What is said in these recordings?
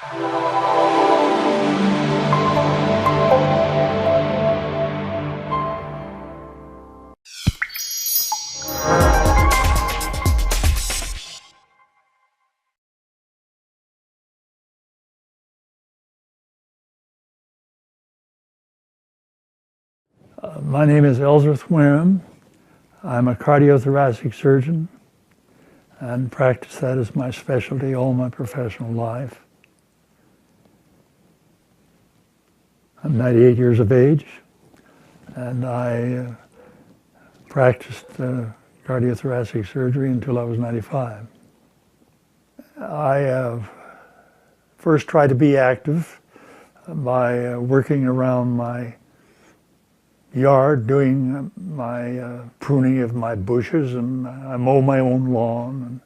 My name is Wareham. I'm a cardiothoracic surgeon and practice that as my specialty all my professional life. I'm 98 years of age, and I practiced cardiothoracic surgery until I was 95. I first tried to be active by working around my yard, doing my pruning of my bushes, and I mow my own lawn, and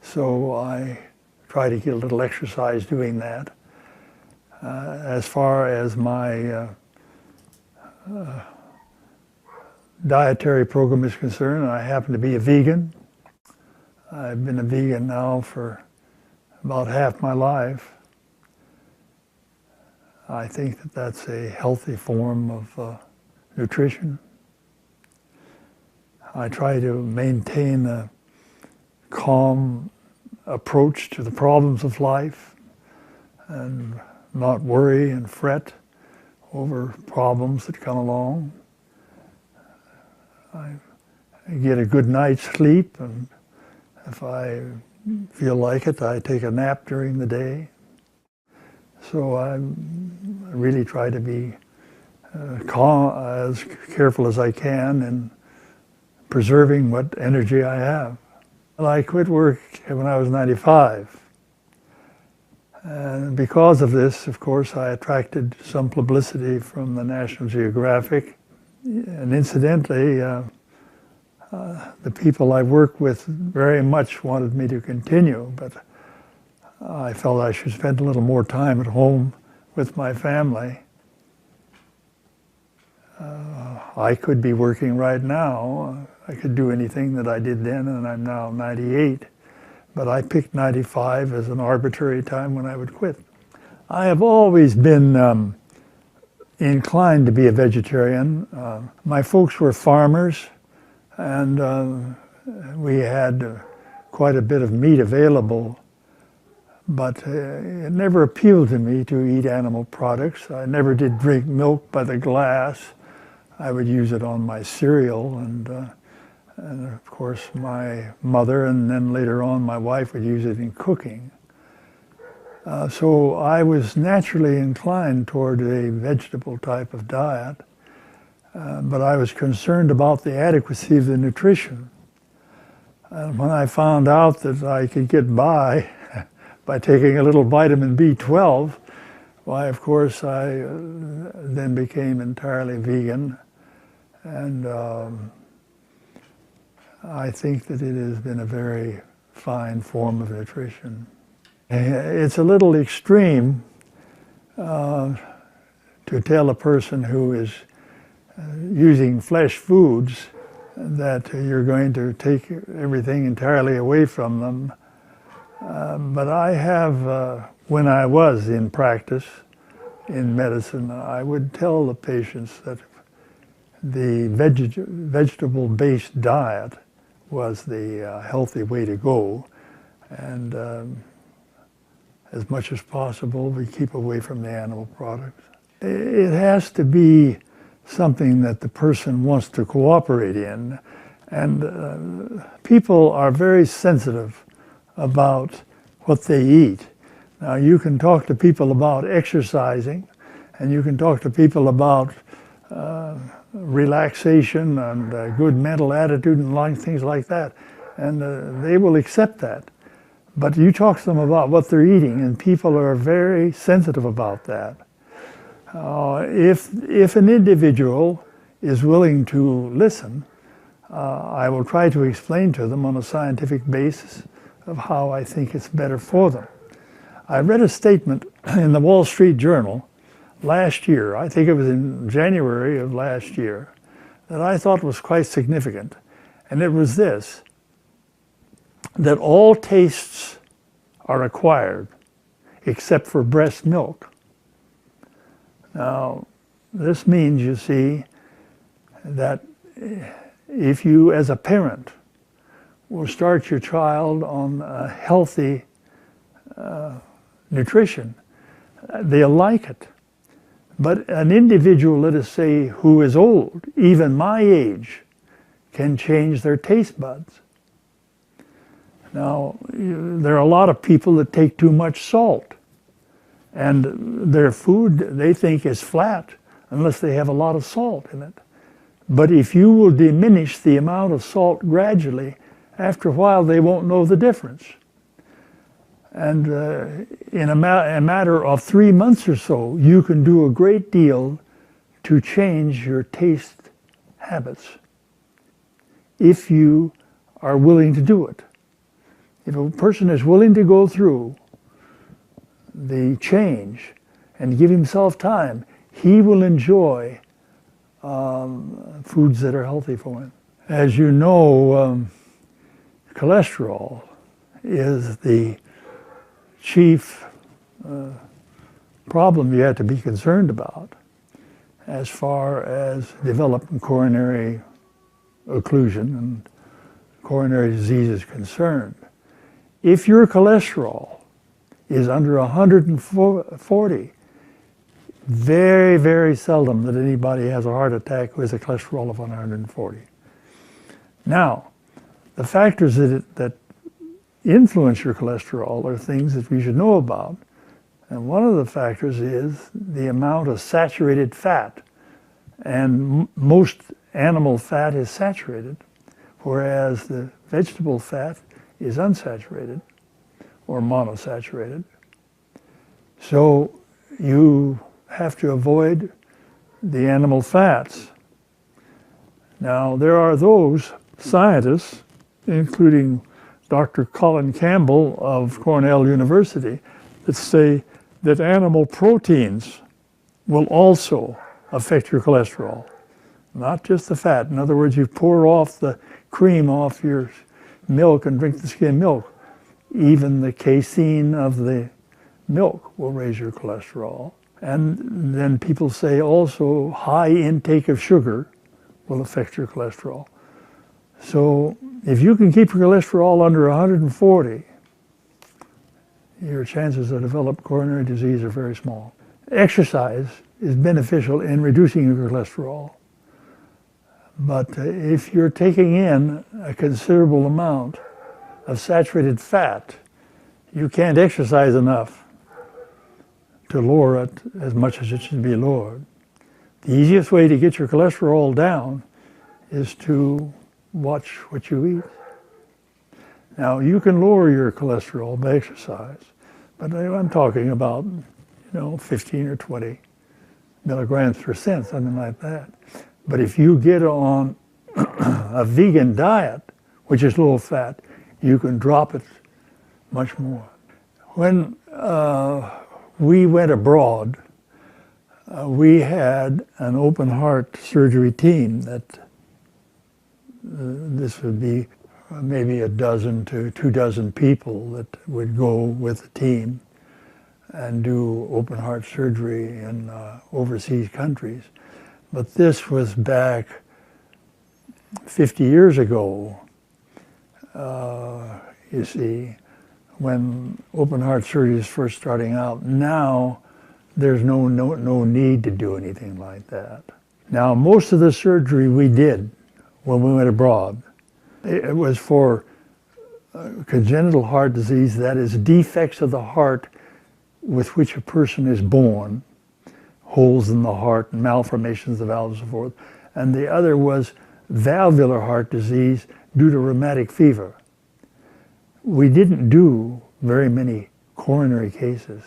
so I try to get a little exercise doing that. As far as my dietary program is concerned, I happen to be a vegan. I've been a vegan now for about half my life. I think that that's a healthy form of nutrition. I try to maintain a calm approach to the problems of life and not worry and fret over problems that come along. I get a good night's sleep, and if I feel like it, I take a nap during the day. So I really try to be calm, as careful as I can in preserving what energy I have. I quit work when I was 95. And because of this, of course, I attracted some publicity from the National Geographic. And incidentally, the people I work with very much wanted me to continue, but I felt I should spend a little more time at home with my family. I could be working right now. I could do anything that I did then, and I'm now 98. But I picked 95 as an arbitrary time when I would quit. I have always been inclined to be a vegetarian. My folks were farmers, and we had quite a bit of meat available, but it never appealed to me to eat animal products. I never did drink milk by the glass. I would use it on my cereal, and of course my mother, and then later on my wife, would use it in cooking. So I was naturally inclined toward a vegetable type of diet, but I was concerned about the adequacy of the nutrition. And when I found out that I could get by taking a little vitamin B12, why, of course, I then became entirely vegan. And I think that it has been a very fine form of nutrition. It's a little extreme to tell a person who is using flesh foods that you're going to take everything entirely away from them. But I have, when I was in practice in medicine, I would tell the patients that the vegetable-based diet was the healthy way to go, and as much as possible we keep away from the animal products. It has to be something that the person wants to cooperate in, and people are very sensitive about what they eat. Now, you can talk to people about exercising, and you can talk to people about relaxation and good mental attitude and things like that, and they will accept that. But you talk to them about what they're eating, and people are very sensitive about that. If an individual is willing to listen, I will try to explain to them on a scientific basis of how I think it's better for them. I read a statement in the Wall Street Journal last year, I think it was in January of last year, that I thought was quite significant. And it was this, that all tastes are acquired. except for breast milk. Now, this means, you see, that if you, as a parent, will start your child on a healthy nutrition, they'll like it. But an individual, let us say, who is old, even my age, can change their taste buds. Now, there are a lot of people that take too much salt, and their food they think is flat unless they have a lot of salt in it. But if you will diminish the amount of salt gradually, after a while they won't know the difference. And in a matter of 3 months or so, you can do a great deal to change your taste habits if you are willing to do it. If a person is willing to go through the change and give himself time, he will enjoy foods that are healthy for him. As you know, cholesterol is the chief problem you have to be concerned about as far as developing coronary occlusion and coronary disease is concerned. If your cholesterol is under 140, very, very seldom that anybody has a heart attack who has a cholesterol of 140. Now, the factors that influence your cholesterol are things that we should know about. And one of the factors is the amount of saturated fat. And most animal fat is saturated, whereas the vegetable fat is unsaturated or monosaturated. So you have to avoid the animal fats. Now, there are those scientists, including Dr. Colin Campbell of Cornell University, that say that animal proteins will also affect your cholesterol, not just the fat. In other words, you pour off the cream off your milk and drink the skim milk. Even the casein of the milk will raise your cholesterol. And then people say also high intake of sugar will affect your cholesterol. So if you can keep your cholesterol under 140, your chances of developing coronary disease are very small. Exercise is beneficial in reducing your cholesterol. But if you're taking in a considerable amount of saturated fat, you can't exercise enough to lower it as much as it should be lowered. The easiest way to get your cholesterol down is to watch what you eat. Now, you can lower your cholesterol by exercise, but I'm talking about, 15 or 20 milligrams per cent, something like that. But if you get on a vegan diet, which is low fat, you can drop it much more. When we went abroad, we had an open heart surgery team that this would be maybe a dozen to 24 people that would go with the team and do open heart surgery in overseas countries. But this was back 50 years ago, you see, when open heart surgery is first starting out. Now, there's no need to do anything like that. Now, most of the surgery we did when we went abroad, it was for congenital heart disease, that is defects of the heart with which a person is born, holes in the heart, malformations of the valves and so forth. And the other was valvular heart disease due to rheumatic fever. We didn't do very many coronary cases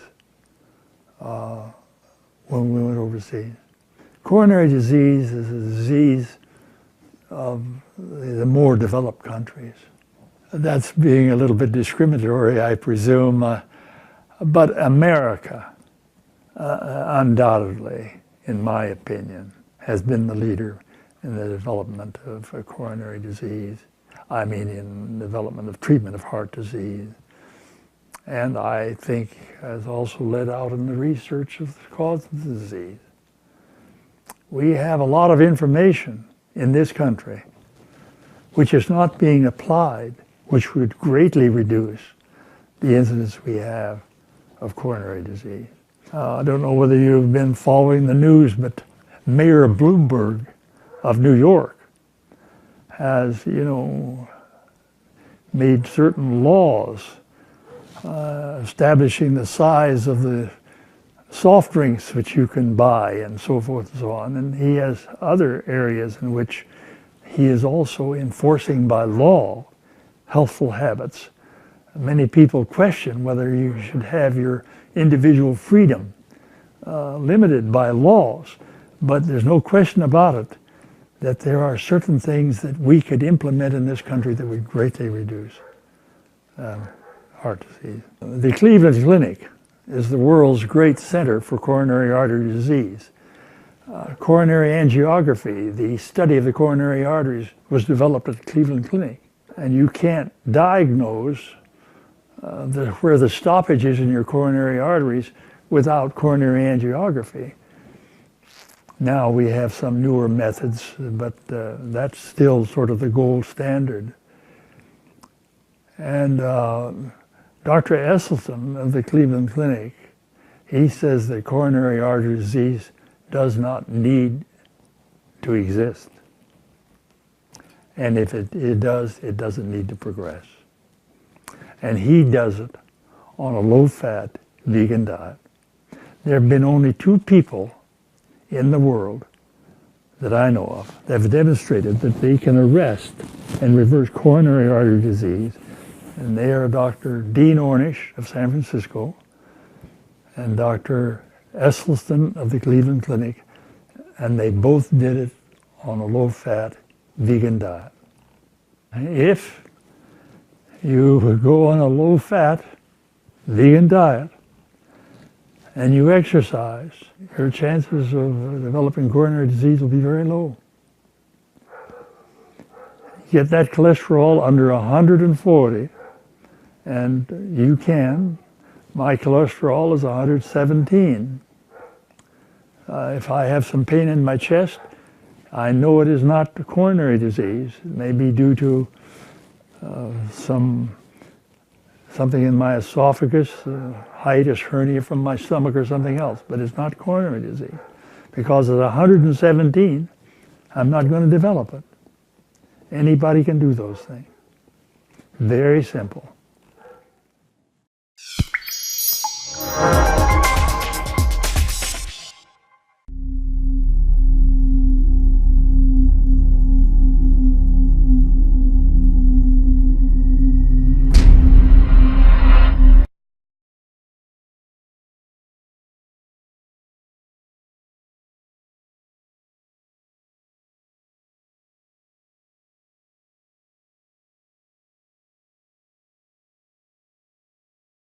when we went overseas. Coronary disease is a disease of the more developed countries. That's being a little bit discriminatory, I presume, but America, undoubtedly, in my opinion, has been the leader in the development of coronary disease. I mean, in the development of treatment of heart disease. and I think has also led out in the research of the cause of the disease. We have a lot of information in this country which is not being applied, which would greatly reduce the incidence we have of coronary disease. I don't know whether you've been following the news, but Mayor Bloomberg of New York has, made certain laws establishing the size of the soft drinks which you can buy and so forth and so on. And he has other areas in which he is also enforcing by law healthful habits. Many people question whether you should have your individual freedom limited by laws, but there's no question about it that there are certain things that we could implement in this country that would greatly reduce heart disease. The Cleveland Clinic is the world's great center for coronary artery disease. Coronary angiography, the study of the coronary arteries, was developed at the Cleveland Clinic. And you can't diagnose where the stoppage is in your coronary arteries without coronary angiography. Now we have some newer methods, but that's still sort of the gold standard. And Dr. Esselstyn of the Cleveland Clinic, he says that coronary artery disease does not need to exist. And if it does, it doesn't need to progress. And he does it on a low-fat vegan diet. There have been only 2 people in the world that I know of that have demonstrated that they can arrest and reverse coronary artery disease, and they are Dr. Dean Ornish of San Francisco and Dr. Esselstyn of the Cleveland Clinic, and they both did it on a low-fat vegan diet. If you go on a low-fat vegan diet and you exercise, your chances of developing coronary disease will be very low. Get that cholesterol under 140, and you can. My cholesterol is 117. If I have some pain in my chest, I know it is not coronary disease. It may be due to something in my esophagus, hiatus hernia from my stomach or something else, but it's not coronary disease. Because at 117, I'm not going to develop it. Anybody can do those things. Very simple.